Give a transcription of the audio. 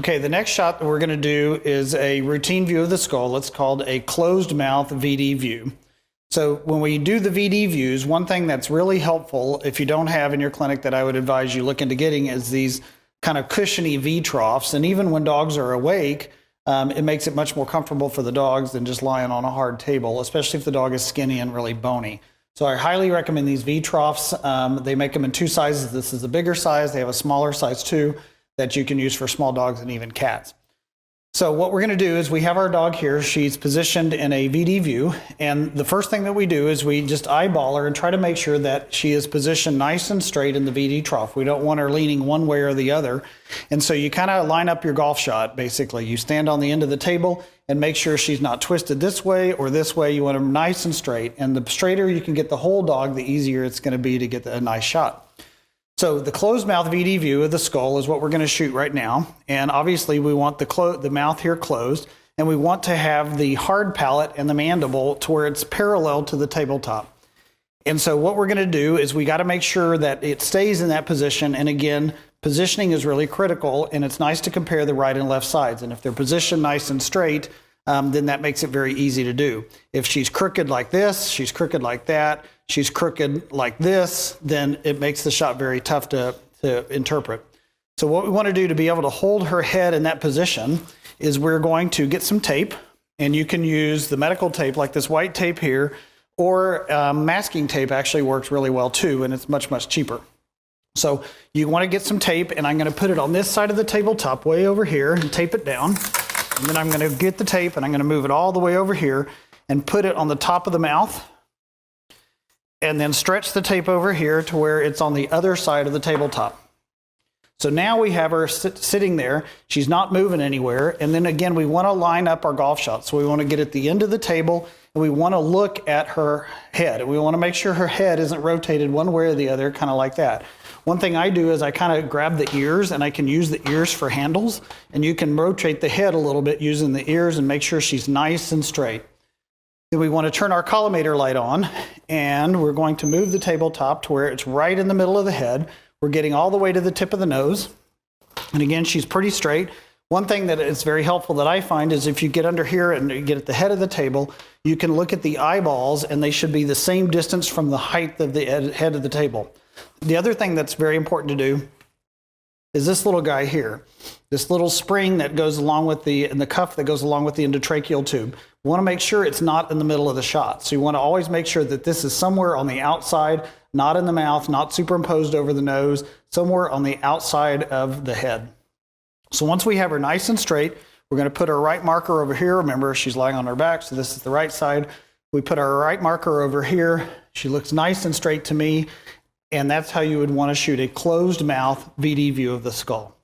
Okay, the next shot that we're going to do is a routine view of the skull. It's called a closed mouth VD view. So when we do the VD views, one thing that's really helpful if you don't have in your clinic that I would advise you look into getting is these kind of cushiony V troughs. And even when dogs are awake, it makes it much more comfortable for the dogs than just lying on a hard table, especially if the dog is skinny and really bony. So I highly recommend these V troughs. They make them in two sizes. This is a bigger size. They have a smaller size too that you can use for small dogs and even cats. So what we're going to do is we have our dog here. She's positioned in a VD view. And the first thing that we do is we just eyeball her and try to make sure that she is positioned nice and straight in the VD trough. We don't want her leaning one way or the other. And so you kind of line up your golf shot, basically. You stand on the end of the table and make sure she's not twisted this way or this way. You want her nice and straight. And the straighter you can get the whole dog, the easier it's going to be to get a nice shot. So the closed mouth VD view of the skull is what we're going to shoot right now. And obviously we want the mouth here closed, and we want to have the hard palate and the mandible to where it's parallel to the tabletop. And so what we're going to do is we got to make sure that it stays in that position. And again, positioning is really critical, and it's nice to compare the right and left sides. And if they're positioned nice and straight, then that makes it very easy to do. If she's crooked like this, she's crooked like that, she's crooked like this, then it makes the shot very tough to interpret. So what we want to do to be able to hold her head in that position is we're going to get some tape, and you can use the medical tape like this white tape here, or masking tape actually works really well too, and it's much, much cheaper. So you want to get some tape, and I'm going to put it on this side of the tabletop way over here and tape it down. And then I'm going to get the tape and I'm going to move it all the way over here and put it on the top of the mouth, and then stretch the tape over here to where it's on the other side of the tabletop. So now we have her sitting there. She's not moving anywhere. And then again, we want to line up our golf shot. So we want to get at the end of the table and we want to look at her head. And we want to make sure her head isn't rotated one way or the other, kind of like that. One thing I do is I kind of grab the ears, and I can use the ears for handles, and you can rotate the head a little bit using the ears and make sure she's nice and straight. Then we want to turn our collimator light on, and we're going to move the tabletop to where it's right in the middle of the head. We're getting all the way to the tip of the nose. And again, she's pretty straight. One thing that is very helpful that I find is if you get under here and you get at the head of the table, you can look at the eyeballs, and they should be the same distance from the height of the head of the table. The other thing that's very important to do is this little guy here, this little spring that goes along with the cuff that goes along with the endotracheal tube. We want to make sure it's not in the middle of the shot. So you want to always make sure that this is somewhere on the outside, not in the mouth, not superimposed over the nose, somewhere on the outside of the head. So once we have her nice and straight, we're going to put our right marker over here. Remember, she's lying on her back, so this is the right side. We put our right marker over here. She looks nice and straight to me. And that's how you would want to shoot a closed mouth VD view of the skull.